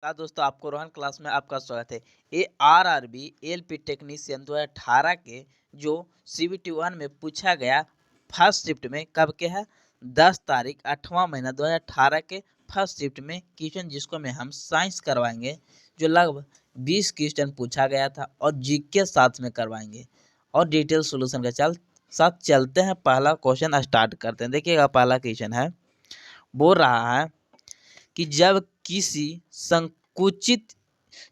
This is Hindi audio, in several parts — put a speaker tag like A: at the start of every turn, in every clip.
A: दोस्तों, आपको रोहन क्लास में आपका स्वागत है। ये आरआरबी एलपी टेक्नीशियन 2018 के जो सीबीटी 1 में पूछा गया फर्स्ट शिफ्ट में कब के है 10 तारीख 8वां महीना 2018 के फर्स्ट शिफ्ट में क्वेश्चन जिसको में हम साइंस करवाएंगे, जो लगभग 20 क्वेश्चन पूछा गया था और जीके साथ में करवाएंगे और डिटेल सोल्यूशन के साथ चलते हैं। पहला क्वेश्चन स्टार्ट करते हैं। देखिएगा, पहला क्वेश्चन है, बोल रहा है कि जब किसी संकुचित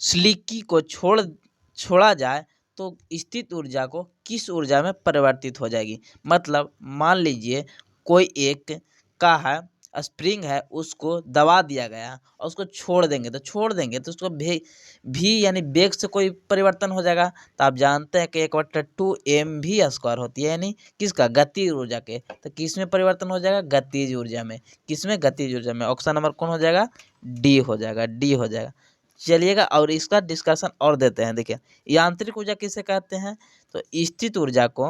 A: स्लिकी को छोड़ा जाए तो स्थित ऊर्जा को किस ऊर्जा में परिवर्तित हो जाएगी। मतलब मान लीजिए कोई एक का है स्प्रिंग है, उसको दबा दिया गया और उसको छोड़ देंगे तो उसको भी यानी वेग से कोई परिवर्तन हो जाएगा। तो आप जानते हैं कि 1/2 mv² होती है, यानी किसका, गतिज ऊर्जा के। तो किस में परिवर्तन हो जाएगा, गतिज ऊर्जा में। किसमें, गतिज ऊर्जा में। ऑप्शन नंबर कौन हो जाएगा, डी हो जाएगा, डी हो जाएगा। चलिएगा और इसका डिस्कशन और देते हैं। देखिए, यांत्रिक ऊर्जा किसे कहते हैं, तो स्थित ऊर्जा को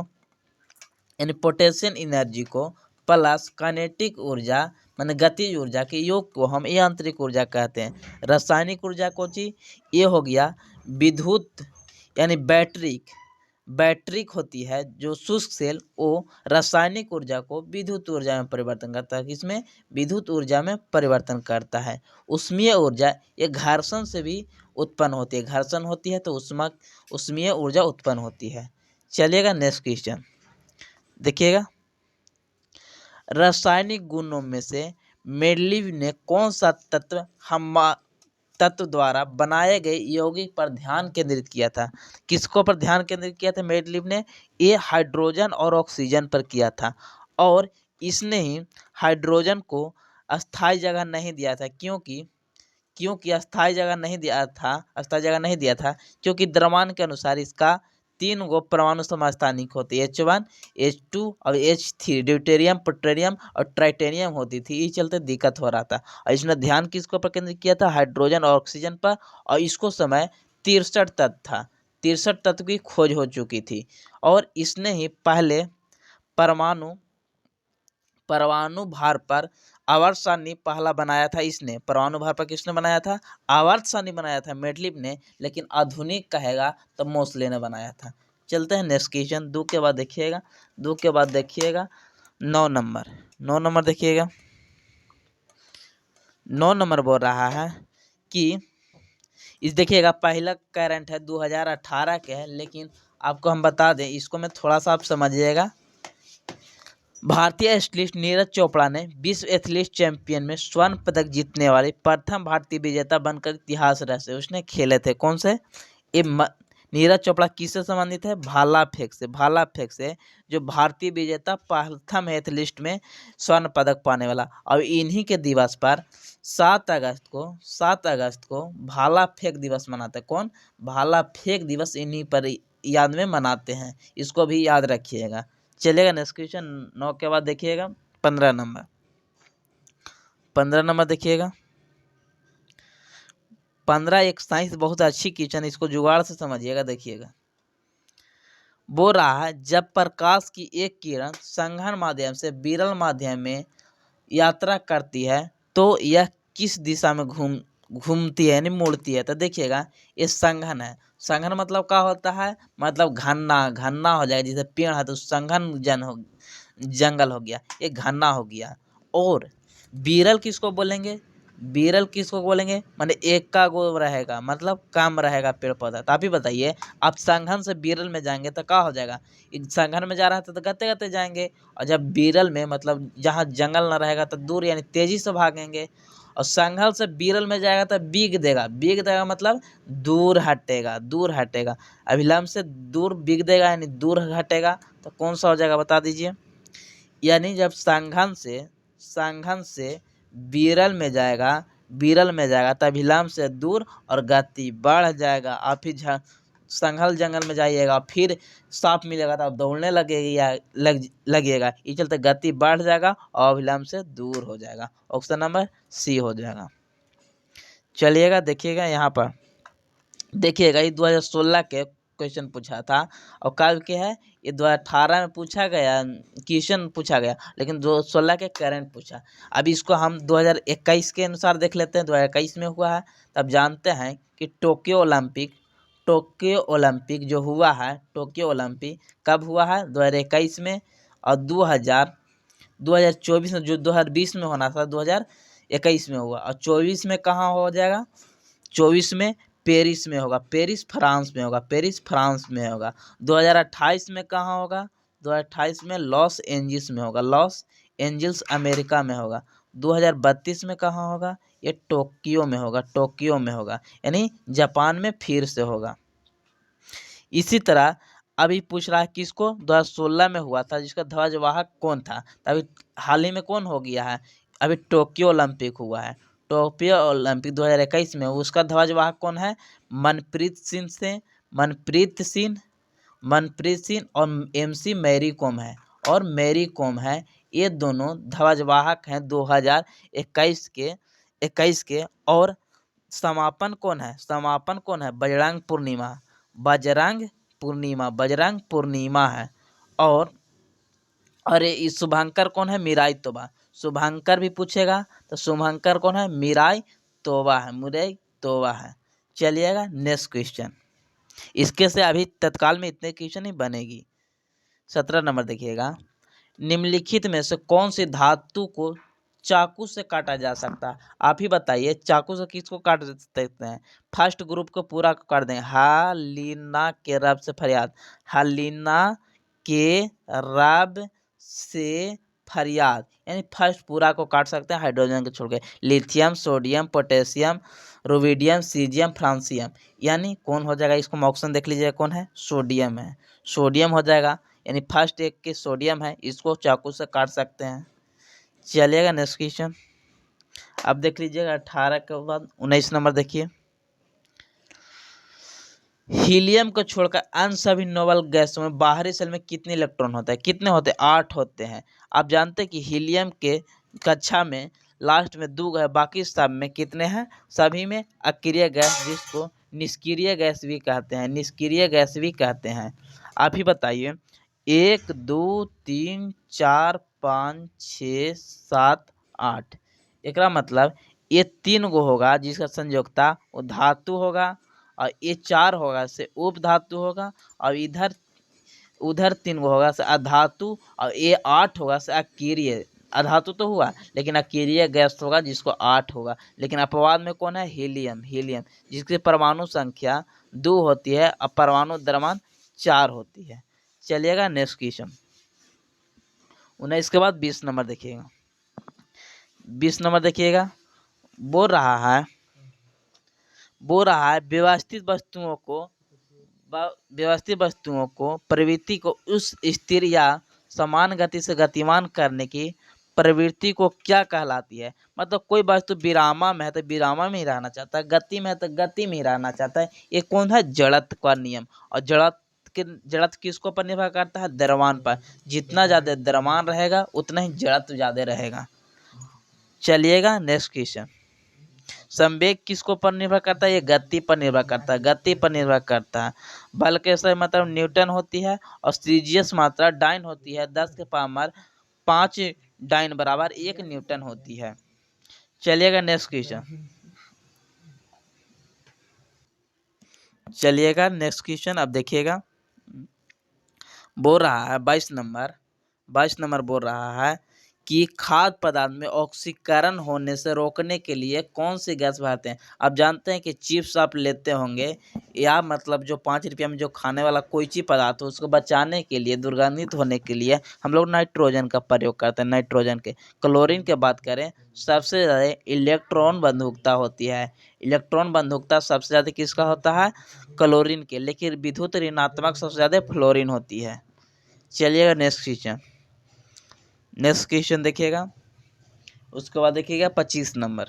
A: यानी पोटेंशियल एनर्जी को प्लस काइनेटिक ऊर्जा माने गतिज ऊर्जा के योग को हम यांत्रिक ऊर्जा कहते हैं। रासायनिक ऊर्जा को जी ये हो गया विद्युत यानी बैटरिक होती है जो शुष्क सेल, वो रासायनिक ऊर्जा को विद्युत ऊर्जा में परिवर्तन करता है। किसमें, विद्युत ऊर्जा में परिवर्तन करता है। उष्मीय ऊर्जा ये घर्षण से भी उत्पन्न होती है, घर्षण होती है तो उष्मीय ऊर्जा उत्पन्न होती है। चलिएगा नेक्स्ट क्वेश्चन देखिएगा, रासायनिक गुणों में से मेंडलीव ने कौन सा तत्व द्वारा बनाए गए यौगिक पर ध्यान केंद्रित किया था। किसको पर ध्यान केंद्रित किया था मेंडलीव ने, ये हाइड्रोजन और ऑक्सीजन पर किया था। और इसने ही हाइड्रोजन को अस्थायी जगह नहीं दिया था, क्योंकि अस्थायी जगह नहीं दिया था क्योंकि द्रव्यमान के अनुसार इसका 3 गो परमाणु समस्थानिक होती है, H1 H2 और H3, ड्यूटेरियम, प्लूटोनियम और ट्राइटेनियम होती थी। इस चलते दिक्कत हो रहा था और इसने ध्यान किसको पर केंद्रित किया था, हाइड्रोजन और ऑक्सीजन पर। और इसको समय 63 तत्व था, 63 तत्व की खोज हो चुकी थी। और इसने ही पहले परमाणु भार पर आवर्त सारणी पहला बनाया था। इसने परमाणु भार पर किसने बनाया था, आवर्त सारणी बनाया था मेंडलीव ने, लेकिन आधुनिक कहेगा तो मोसले ने बनाया था। चलते हैं नेक्स्ट क्वेश्चन, 2 के बाद देखिएगा 9 नंबर देखिएगा। 9 नंबर बोल रहा है कि इस देखिएगा, पहला करंट है 2018 के है, लेकिन आपको हम बता दें, इसको मैं थोड़ा सा आप समझिएगा। भारतीय एथलीट नीरज चोपड़ा ने विश्व एथलीट चैंपियन में स्वर्ण पदक जीतने वाली प्रथम भारतीय विजेता बनकर इतिहास रचे। उसने खेले थे कौन से, ये नीरज चोपड़ा किससे संबंधित है, भाला फेंक से जो भारतीय विजेता प्रथम एथलीट में स्वर्ण पदक पाने वाला। और इन्हीं के दिवस पर 7 अगस्त को भाला फेंक दिवस मनाते हैं। कौन, भाला फेंक दिवस इन्हीं पर याद में मनाते हैं, इसको भी याद रखिएगा। चलेगा नेक्स्ट क्वेश्चन, 9 के बाद देखिएगा 15 नंबर देखिएगा। 15 एक साइंस बहुत अच्छी क्वेश्चन, इसको जुगाड़ से समझिएगा। देखिएगा, बोल रहा है जब प्रकाश की एक किरण संघन माध्यम से विरल माध्यम में यात्रा करती है तो यह किस दिशा में घूमती है यानी मुड़ती है। तो देखिएगा, ये संघन है। संघन मतलब क्या होता है, मतलब घन्ना हो जाएगा। जैसे पेड़ है तो संघन जंगल हो गया, ये घन्ना हो गया। और विरल किसको बोलेंगे, माने एक का गो रहेगा, मतलब कम रहेगा पेड़ पौधा। तो आप ही बताइए, आप संघन से विरल में जाएंगे तो क्या हो जाएगा, संघन में जा रहा था तो गते गते जाएंगे, और जब विरल में मतलब जहाँ जंगल न रहेगा तो दूर यानी तेजी से भागेंगे। और संघल से विरल में जाएगा तो बीग देगा मतलब दूर हटेगा। अभिलंब से दूर बीग देगा यानी दूर हटेगा। तो कौन सा हो जाएगा बता दीजिए। यानी जब संघन से विरल में जाएगा तो अभिलंब से दूर और गति बढ़ जाएगा। आप ही संघल जंगल में जाइएगा, फिर सांप मिलेगा तो आप दौड़ने लगेगा। इस चलते गति बढ़ जाएगा और अभिलंब से दूर हो जाएगा। ऑप्शन नंबर सी हो जाएगा। चलिएगा देखिएगा, यहाँ पर देखिएगा, ये 2016 के क्वेश्चन पूछा था और कब के है ये 2018 में पूछा गया क्वेश्चन पूछा गया, लेकिन 2016 के करंट पूछा। अब इसको हम 2021 के अनुसार देख लेते हैं, 2021 में हुआ है। तब जानते हैं कि टोक्यो ओलंपिक जो हुआ है, टोक्यो ओलंपिक कब हुआ है 2021 में, और 2024 में, जो 2020 में होना था 2021 में हुआ, और 24 में कहाँ हो जाएगा, 24 में पेरिस में होगा, पेरिस फ्रांस में होगा। 2028 में कहाँ होगा, 2028 में लॉस एंजिल्स में होगा, लॉस एंजिल्स अमेरिका में होगा। 2032 में कहाँ होगा, ये टोक्यो में होगा, यानी जापान में फिर से होगा। इसी तरह अभी पूछ रहा है किसको, 2016 में हुआ था जिसका ध्वजवाहक कौन था। अभी हाल ही में कौन हो गया है, अभी टोक्यो ओलंपिक हुआ है, टोक्यो ओलंपिक 2021 में, उसका ध्वजवाहक कौन है, मनप्रीत सिंह और MC मैरी कॉम है। ये दोनों ध्वजवाहक हैं 2021 के। और समापन कौन है, बजरंग पूर्णिमा है। और अरे इस शुभंकर कौन है, मिराई तोबा, शुभंकर भी पूछेगा तो शुभंकर कौन है, मिराई तोबा है। चलिएगा नेक्स्ट क्वेश्चन। इसके से अभी तत्काल में इतने क्वेश्चन ही बनेगी। 17 नंबर देखिएगा, निम्नलिखित में से कौन सी धातु को चाकू से काटा जा सकता है। आप ही बताइए चाकू से किसको काट सकते हैं। फर्स्ट ग्रुप को पूरा कर दें, हलीना के रब से फरियाद, यानी फर्स्ट पूरा को काट सकते हैं हाइड्रोजन को छोड़ के। Lithium, sodium, potassium, rubidium, caesium, francium, यानी कौन हो जाएगा, इसको ऑप्शन देख लीजिए कौन है, सोडियम है, सोडियम हो जाएगा, यानी फर्स्ट एक के सोडियम है, इसको चाकू से काट सकते हैं। चलिएगा नेक्स्ट क्वेश्चन। अब देख लीजिएगा 18 के बाद 19 नंबर देखिए, हीलियम को छोड़कर अन्य सभी नोबल गैसों में बाहरी सेल में कितने इलेक्ट्रॉन होते हैं, कितने होते हैं, 8 होते हैं। आप जानते हैं कि हीलियम के कक्षा में लास्ट में 2 है, बाकी सब में कितने हैं, सभी में अक्रिय गैस, जिसको निष्क्रिय गैस भी कहते हैं। आप ही बताइए 1 2 3 4 5 6 7 8, एक मतलब ये 3 गो होगा जिसका संयोजकता वो धातु होगा, और ये 4 होगा से उप धातु होगा, और उधर 3 गो होगा से अधातु, और ये 8 होगा से अक्रिय। अधातु तो हुआ लेकिन अक्रिय गैस होगा जिसको 8 होगा। लेकिन अपवाद में कौन है, हीलियम जिसकी परमाणु संख्या 2 होती है और परमाणु द्रव्यमान 4 होती है। चलिएगा नेक्स्ट क्वेश्चन 19 के बाद 20 नंबर देखिएगा। 20 नंबर देखिएगा, बोल रहा है व्यवस्थित वस्तुओं को प्रवृत्ति को उस स्थिर या समान गति से गतिमान करने की प्रवृत्ति को क्या कहलाती है। मतलब कोई वस्तु विरामा में है तो विरामा में ही रहना चाहता है, गति में है तो गति में ही रहना चाहता है। ये कौन है, जड़त्व का नियम। और जड़त्व किसको पर निर्भर करता है, द्रव्यमान पर। जितना ज़्यादा द्रव्यमान रहेगा उतना ही जड़त्व ज़्यादा रहेगा। चलिएगा नेक्स्ट क्वेश्चन, संवेग किसको पर निर्भर करता है, ये गति पर निर्भर करता है। बल के सही मतलब न्यूटन होती है, और सीजीएस मात्रा डाइन होती है, 10 के पावर 5 डाइन बराबर 1 न्यूटन होती है। चलिएगा नेक्स्ट क्वेश्चन, अब देखिएगा, बोल रहा है 22 नंबर बोल रहा है कि खाद्य पदार्थ में ऑक्सीकरण होने से रोकने के लिए कौन सी गैस भरते हैं। आप जानते हैं कि चिप्स आप लेते होंगे, या मतलब जो 5 रुपया में जो खाने वाला कोई चीज पदार्थ हो, उसको बचाने के लिए, दुर्गंधित होने के लिए हम लोग नाइट्रोजन का प्रयोग करते हैं। नाइट्रोजन के, क्लोरीन के बात करें सबसे ज़्यादा इलेक्ट्रॉन बंधुकता होती है। इलेक्ट्रॉन बंधुकता सबसे ज़्यादा किसका होता है, क्लोरीन के, लेकिन विद्युत ऋणात्मक सबसे ज़्यादा फ्लोरीन होती है। चलिएगा नेक्स्ट क्वेश्चन देखिएगा। उसके बाद देखिएगा 25 नंबर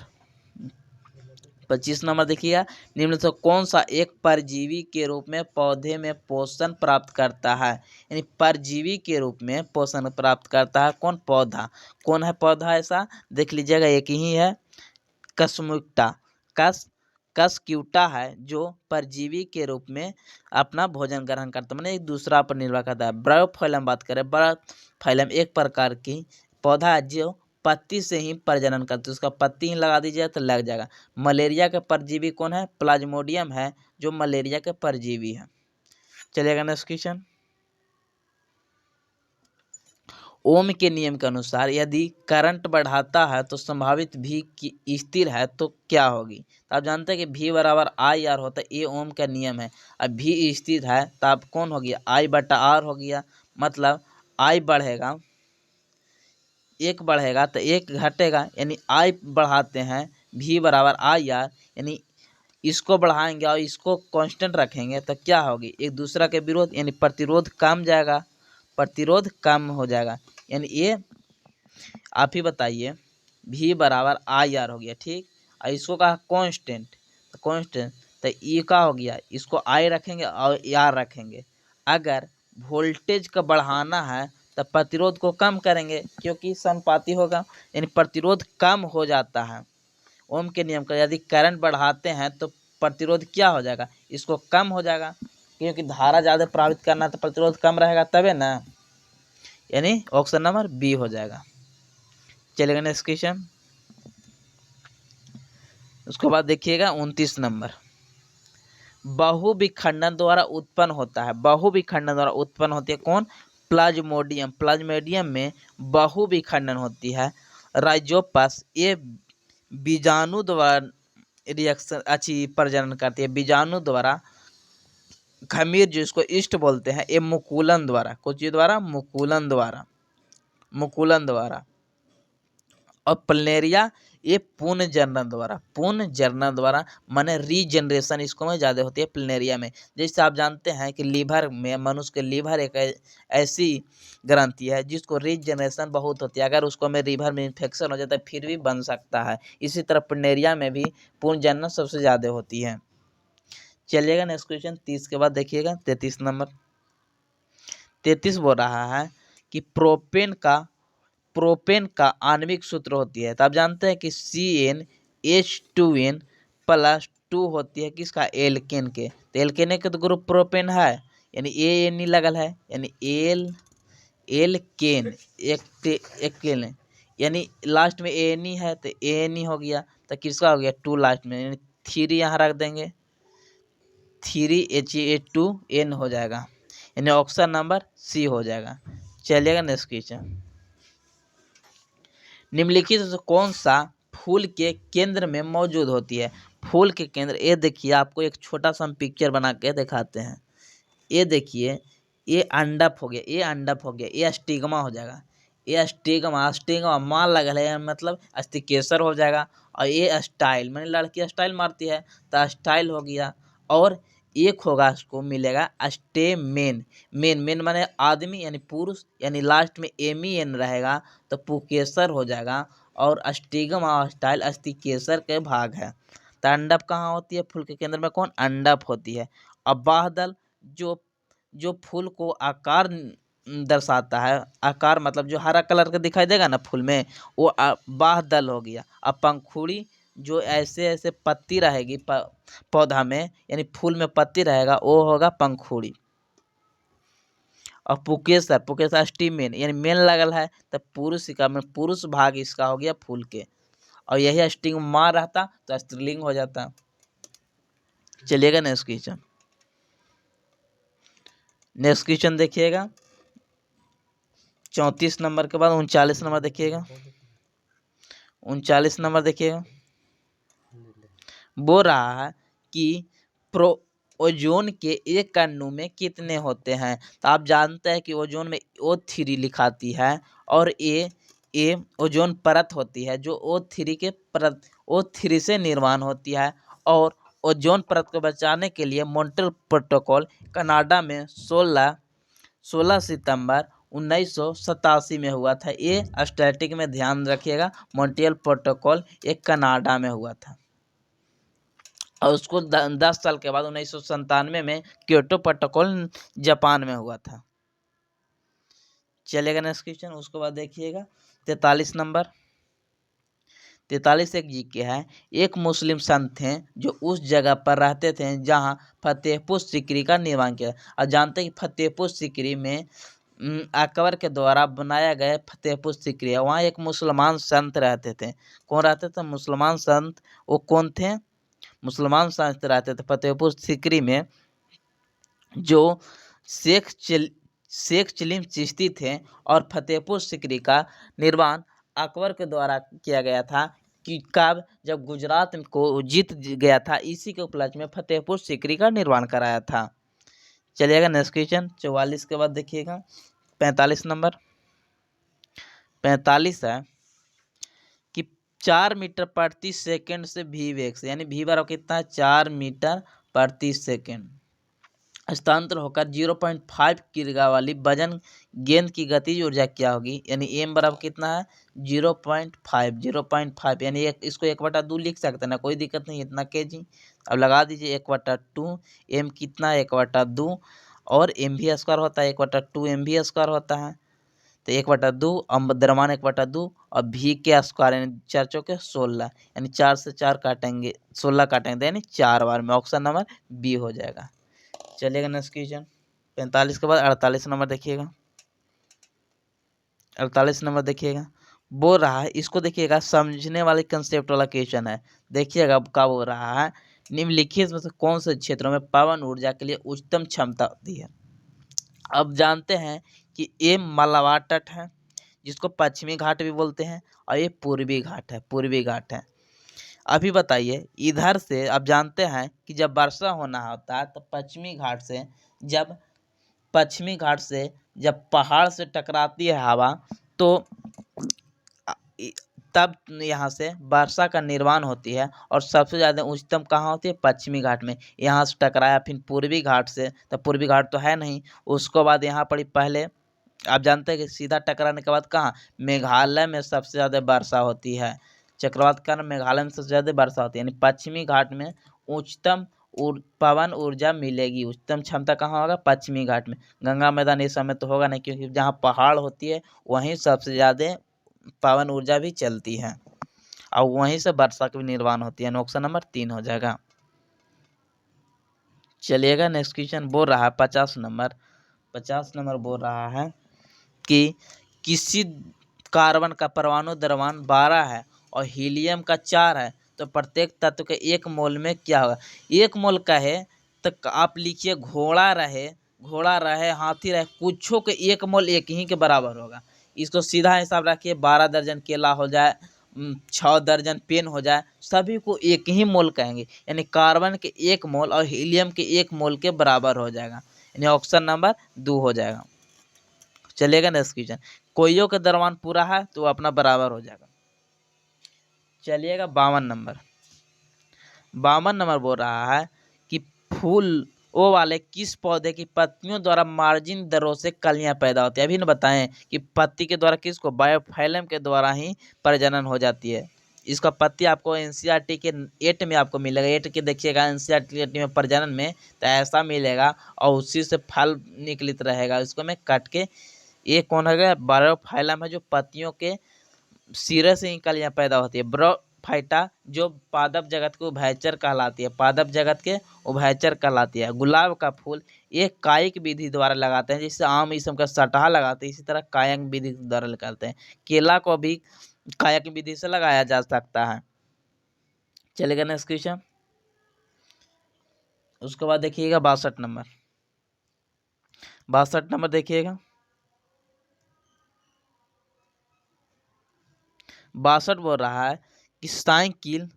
A: देखिएगा, निम्न से कौन सा एक परजीवी के रूप में पौधे में पोषण प्राप्त करता है। यानी परजीवी के रूप में पोषण प्राप्त करता है कौन, पौधा। ऐसा देख लीजिएगा, एक ही है, कस्क्यूटा है जो परजीवी के रूप में अपना भोजन ग्रहण करता है, मैंने एक दूसरा पर निर्भर करता है। ब्रायोफाइलम बात करें, ब्रायोफाइलम एक प्रकार की पौधा है जो पत्ती से ही प्रजनन करती है, उसका पत्ती ही लगा दीजिए तो लग जाएगा। मलेरिया का परजीवी कौन है? प्लाज्मोडियम है जो मलेरिया के परजीवी है। चलिएगा नेक्स्ट क्वेश्चन। ओम के नियम के अनुसार यदि करंट बढ़ाता है तो संभावित भी की स्थिर है तो क्या होगी? तो आप जानते हैं कि V बराबर आई आर होता है, ये ओम का नियम है। अब V स्थिर है तो आप कौन हो गया? I बटा आर हो गया, मतलब I बढ़ेगा, एक बढ़ेगा तो एक घटेगा, यानी I बढ़ाते हैं V बराबर आई आर, यानी इसको बढ़ाएंगे और इसको कांस्टेंट रखेंगे तो क्या होगी? एक दूसरा के विरोध, यानी प्रतिरोध कम जाएगा, प्रतिरोध कम हो जाएगा, यानी ये आप ही बताइए। V बराबर आई आर हो गया, ठीक। और इसको कहा कांस्टेंट, तो कांस्टेंट तो ये का हो गया, इसको I रखेंगे और आर रखेंगे। अगर वोल्टेज का बढ़ाना है तो प्रतिरोध को कम करेंगे क्योंकि समानुपाती होगा, यानी प्रतिरोध कम हो जाता है। ओम के नियम का यदि करंट बढ़ाते हैं तो प्रतिरोध क्या हो जाएगा? इसको कम हो जाएगा, क्योंकि धारा ज़्यादा प्रभावित करना तो प्रतिरोध कम रहेगा तबे ना, यानी ऑप्शन नंबर बी हो जाएगा। चलेगा नेक्स्ट क्वेश्चन। उसके बाद देखिएगा 29 नंबर। बहुविखंडन द्वारा उत्पन्न होता है, बहुविखंडन द्वारा उत्पन्न होती है कौन? प्लाज्मोडियम। प्लाज्मोडियम में बहुविखंडन होती है। राइजोपस ये बीजाणु द्वारा रिएक्शन अच्छी प्रजनन करती है, बीजाणु द्वारा। खमीर जिसको ईस्ट बोलते हैं ये मुकुलन द्वारा, कुछ द्वारा मुकुलन द्वारा, मुकुलन द्वारा। और प्लनेरिया ये पुनर्जनन द्वारा, पुनर्जनन द्वारा माने रीजनरेशन इसको में ज़्यादा होती है प्लनेरिया में। जैसे आप जानते हैं कि लीवर में, मनुष्य के लीवर एक ऐसी ग्रंथि है जिसको रीजनरेशन बहुत होती है, अगर उसको में लीवर में इन्फेक्शन हो जाता है फिर भी बन सकता है। इसी तरह प्लनेरिया में भी पुनर्जनन सबसे ज़्यादा होती है। चलिएगा नेक्स्ट क्वेश्चन 30 के बाद देखिएगा 33 नंबर। 33 बोल रहा है कि प्रोपेन का आणविक सूत्र होती है, तो आप जानते हैं कि CnH2n प्लस 2 होती है किसका? एल्केन के। तो एल्केन के तो ग्रुप प्रोपेन है, यानी एन लगल है, यानी एल्केन एक, यानी लास्ट में एन है तो एन हो गया, तो किसका हो गया? 2 लास्ट में, यानी 3 यहाँ रख देंगे, 3Ha2n हो जाएगा, यानी ऑप्शन नंबर सी हो जाएगा। चलिएगा नेक्स्ट क्वेश्चन। निम्नलिखित से कौन सा फूल के केंद्र में मौजूद होती है? फूल के केंद्र, ये देखिए आपको एक छोटा सा हम पिक्चर बना के दिखाते हैं। ये देखिए, ये अंडप हो गया, ये अंडप हो गया, ये स्टिग्मा हो जाएगा, ये स्टिग्मा मार लगल है मतलब अस्थिकेसर हो जाएगा। और ये स्टाइल मैंने लड़की स्टाइल मारती है तो स्टाइल हो गया। और एक होगा उसको मिलेगा स्टेमेन, मेन माने आदमी यानी पुरुष, यानी लास्ट में एन रहेगा तो पुकेसर हो जाएगा। और स्टिग्मा और स्टाइल अस्थिकेसर के भाग है। तो अंडप कहाँ होती है? फूल के केंद्र में कौन? अंडप होती है। अब बाह्यदल जो फूल को आकार दर्शाता है, आकार मतलब जो हरा कलर का दिखाई देगा ना फूल में, वो बाह्यदल हो गया। अब पंखुड़ी जो ऐसे ऐसे पत्ती रहेगी पौधा में, यानी फूल में पत्ती रहेगा, वो होगा पंखुड़ी। और पुकेसर स्टिमेन, यानी मेन लगल है तो पुरुष का पुरुष भाग इसका हो गया फूल के। और यही स्टिग्मा रहता तो स्त्रीलिंग हो जाता। चलिएगा नेक्स्ट क्वेश्चन। नेक्स्ट क्वेश्चन देखिएगा 34 नंबर के बाद 39 नंबर देखिएगा, 39 नंबर देखिएगा। बोल रहा है कि ओजोन के एक अणु में कितने होते हैं? तो आप जानते हैं कि ओजोन में O3 लिखाती है, और ये ओजोन परत होती है जो O3 के परत O3 से निर्माण होती है। और ओजोन परत को बचाने के लिए मॉन्ट्रियल प्रोटोकॉल कनाडा में 16 सितंबर 1987 में हुआ था। ये स्टैटिक में ध्यान रखिएगा, मॉन्ट्रियल प्रोटोकॉल ये कनाडा में हुआ था। और उसको 10 साल के बाद 1997 में क्योटो प्रोटोकॉल जापान में हुआ था। चलेगा नेक्स्ट क्वेश्चन। उसके बाद देखिएगा 43 नंबर। 43 एक जीके है। एक मुस्लिम संत थे जो उस जगह पर रहते थे जहां फतेहपुर सीकरी का निर्माण किया। और जानते हैं कि फतेहपुर सीकरी में अकबर के द्वारा बनाया गया फतेहपुर सीकरी है। वहाँ एक मुसलमान संत रहते थे। कौन रहते थे? मुसलमान संत। वो कौन थे? मुसलमान संत रहते थे फतेहपुर सीकरी में, जो शेख चिलीम चिश्ती थे। और फतेहपुर सीकरी का निर्माण अकबर के द्वारा किया गया था कि कब? जब गुजरात को जीत गया था, इसी के उपलक्ष्य में फतेहपुर सीकरी का निर्माण कराया था। चलिएगा नेक्स्ट क्वेश्चन 44 के बाद देखिएगा 45 नंबर। 45 है कि 4 मीटर प्रति सेकंड से भी वेग से, यानी भी बराबर कितना है? 4 मीटर प्रति सेकंड स्थानांतर होकर 0.5 किग्रा वाली वजन गेंद की गतिज ऊर्जा क्या होगी? यानी एम बराबर कितना है? 0.5 यानी इसको 1/2 लिख सकते हैं ना, कोई दिक्कत नहीं, इतना केजी। अब लगा दीजिए 1/2। एम कितना है? 1/2। और एम भी स्क्वायर होता है 1/2, एम भी स्क्वायर होता है तो 1/2, द्रव्यमान 1/2 और भी के स्क्वायर यानी 4 चौके 16, यानी 4 से 4 काटेंगे 16 काटेंगे यानी 4 बार में। ऑप्शन नंबर बी हो जाएगा। चलिएगा नेक्स्ट क्वेश्चन 45 के बाद 48 नंबर देखिएगा। 48 नंबर देखिएगा, बोल रहा है, इसको देखिएगा, समझने वाले कंसेप्ट वाला क्वेश्चन है। देखिएगा अब क्या बोल रहा है, निम्नलिखित में से कौन से क्षेत्रों में पवन ऊर्जा के लिए उच्चतम क्षमता होती है? अब जानते हैं कि ये मालाबार तट है, जिसको पश्चिमी घाट भी बोलते हैं, और ये पूर्वी घाट है, पूर्वी घाट है। अभी बताइए, इधर से आप जानते हैं कि जब वर्षा होना होता है तो पश्चिमी घाट से जब पहाड़ से टकराती है हवा, तो तब यहाँ से वर्षा का निर्माण होती है। और सबसे ज़्यादा उच्चतम कहाँ होती है? पश्चिमी घाट में। यहाँ से टकराया फिर पूर्वी घाट से, तो पूर्वी घाट तो है नहीं, उसको बाद यहाँ पड़ी पहले। आप जानते हैं कि सीधा टकराने के बाद कहाँ? मेघालय में सबसे ज़्यादा वर्षा होती है। चक्रवात के कारण मेघालय में सबसे ज़्यादा वर्षा होती है, यानी पश्चिमी घाट में उच्चतम पवन ऊर्जा मिलेगी। उच्चतम क्षमता कहाँ होगा? पश्चिमी घाट में। गंगा मैदान इस समय तो होगा नहीं, क्योंकि जहाँ पहाड़ होती है वहीं सबसे ज़्यादा पवन ऊर्जा भी चलती है, और वहीं से वर्षा का भी निर्माण होती है। ऑप्शन नंबर 3 हो जाएगा। चलिएगा नेक्स्ट क्वेश्चन बोल रहा है 50 नंबर। 50 नंबर बोल रहा है कि किसी कार्बन का परमाणु द्रव्यमान 12 है और हीलियम का 4 है, तो प्रत्येक तत्व के 1 मोल में क्या होगा? 1 मोल का है तो आप लिखिए घोड़ा रहे हाथी रहे, कुछों के 1 मोल एक ही के बराबर होगा। इसको सीधा हिसाब रखिए, 12 दर्जन केला हो जाए, 6 दर्जन पेन हो जाए, सभी को 1 ही मोल कहेंगे, यानी कार्बन के 1 मोल और हीलियम के 1 मोल के बराबर हो जाएगा, यानी ऑप्शन नंबर 2 हो जाएगा। चलेगा नेक्स्ट क्वेश्चन, कोइयों का द्रव्यमान पूरा है तो अपना बराबर हो जाएगा। चलिएगा 52 नंबर। 52 नंबर बोल रहा है कि फूल वो वाले किस पौधे की पत्तियों द्वारा मार्जिन दरों से कलियां पैदा होती है? अभी न बताएं कि पत्ती के द्वारा किसको? बायोफाइलम के द्वारा ही प्रजनन हो जाती है। इसका पत्ती आपको एनसीईआरटी के 8 में आपको मिलेगा। 8 के देखिएगा एनसीईआरटी में प्रजनन में तो ऐसा मिलेगा, और उसी से फल निकलित रहेगा। इसको मैं काट के, ये कौन है? बायोफाइलम है, जो पत्तियों के सिरे से ही कलियां पैदा होती है। ब्रोफाइटा जो पादप जगत के उभयचर कहलाती है, पादप जगत के उभयचर कहलाती है। गुलाब का फूल एक कायिक विधि द्वारा लगाते हैं, जैसे आम इसम का सटहा लगाते हैं, इसी तरह कायिक विधि द्वारा लगाते हैं। केला को भी कायिक विधि से लगाया जा सकता है। चलेगा नेक्स्ट क्वेश्चन। उसके बाद देखिएगा 62 नंबर। 62 नंबर देखिएगा, 62 बोल रहा है कि साइकिल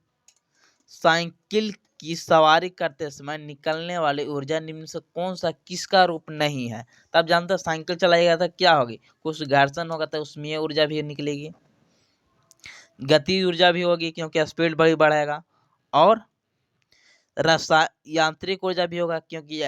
A: की सवारी करते समय निकलने वाली ऊर्जा निम्न से कौन सा किसका रूप नहीं है? तब जानते हैं साइकिल चलाएगा तो क्या होगी? कुछ घर्षण होगा तो उसमें ऊर्जा भी निकलेगी, गति ऊर्जा भी होगी क्योंकि स्पीड बड़ी बढ़ेगा, और यांत्रिक ऊर्जा भी होगा क्योंकि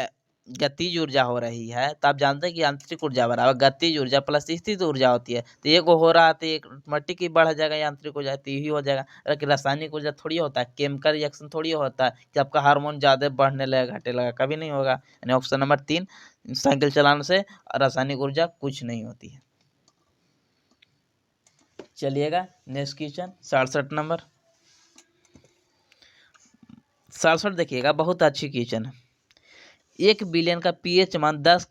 A: गतिज ऊर्जा हो रही है। तो आप जानते हैं कि यांत्रिक ऊर्जा बराबर गतिज ऊर्जा प्लस स्थित ऊर्जा होती है। तो एक हो रहा है तो एक ऑटोमेटिक ही बढ़ जाएगा, यांत्रिक ऊर्जा तो यही हो जाएगा। लेकिन रासायनिक ऊर्जा थोड़ी होता है, केमिकल रिएक्शन थोड़ी होता है कि आपका हार्मोन ज़्यादा बढ़ने लगेगा घटे लगेगा, कभी नहीं होगा। यानी ऑप्शन नंबर 3, साइकिल चलाने से रासायनिक ऊर्जा कुछ नहीं होती है। चलिएगा नेक्स्ट क्वेश्चन 67 नंबर। 67 देखिएगा, बहुत अच्छी क्वेश्चन है। 1 बिलियन का पीएच मान 10,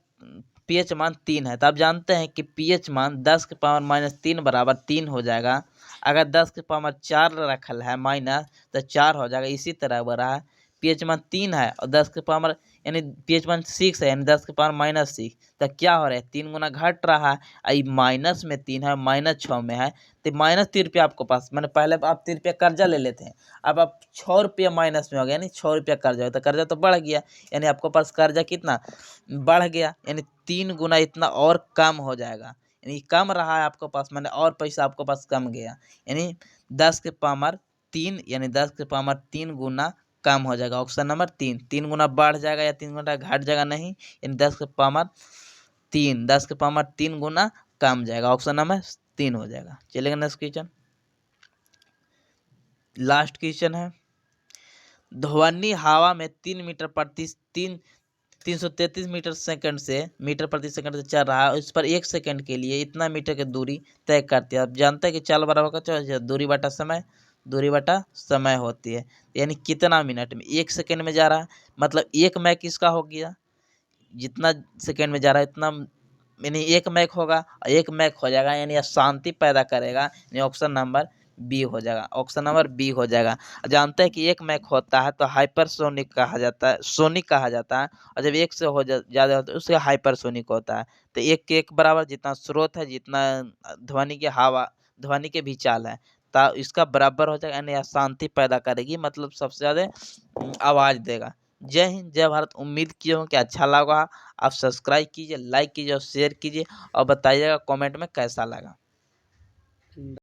A: पीएच मान 3 है, तो आप जानते हैं कि पीएच मान 10 के पावर माइनस 3 बराबर 3 हो जाएगा। अगर 10 के पावर 4 रखल है माइनस, तो 4 हो जाएगा। इसी तरह बड़ा है, पीएच मान 3 है और 10 के पावर यानी पीएच मान 6 है, यानी 10 के पावर माइनस 6, तो क्या हो रहा है, 3 गुना घट रहा है। आई माइनस में 3 है, -6 में है, तो -3 रुपया आपको पास, मैंने पहले आप 3 रुपया कर्जा ले लेते हैं, अब आप 6 रुपया माइनस में हो गया, यानी 6 रुपया कर्जा हो, तो कर्जा तो बढ़ गया, यानी आपको पास कर्जा कितना बढ़ गया, यानी 3 गुना इतना और कम हो जाएगा, यानी कम रहा है आपको पास, मैंने और पैसा आपको पास कम गया, यानी 10 के पावर 3, यानी 10 के पावर 3 गुना कम हो जाएगा। ऑप्शन नंबर 3, 3 गुना बढ़ जाएगा या 3 गुना घट जाएगा, नहीं, यानी 10 के पावर 3, 10 के पावर 3 गुना कम जाएगा। ऑप्शन नंबर 3 हो जाएगा। चलेगा नेक्स्ट क्वेश्चन, लास्ट क्वेश्चन है। ध्वनि हवा में 333 मीटर प्रति सेकंड से चल रहा है, इस पर 1 सेकंड के लिए इतना मीटर की दूरी तय करती है। आप जानते हैं कि चाल बराबर का दूरी बटा समय, दूरी बटा समय होती है, यानी कितना मिनट में, 1 सेकंड में जा रहा है, मतलब 1 मैक इसका हो गया, जितना सेकंड में जा रहा है इतना, यानी 1 मैक होगा और 1 मैक हो जाएगा, यानी शांति पैदा करेगा, यानी ऑप्शन नंबर बी हो जाएगा। ऑप्शन नंबर बी हो जाएगा। जानते हैं कि 1 मैक होता है तो हाइपरसोनिक कहा जाता है, सोनिक कहा जाता है, और जब 1 से हो ज़्यादा होता है उसका हाइपरसोनिक होता है। तो 1 के 1 बराबर जितना स्रोत है, जितना ध्वनि की हवा, ध्वनि के भी चाल है, तो इसका बराबर हो जाएगा, यानी शांति पैदा करेगी, मतलब सबसे ज़्यादा आवाज़ देगा। जय हिंद, जय भारत। उम्मीद किया हूँ कि अच्छा लगा। आप सब्सक्राइब कीजिए, लाइक कीजिए और शेयर कीजिए, और बताइएगा कमेंट में कैसा लगा।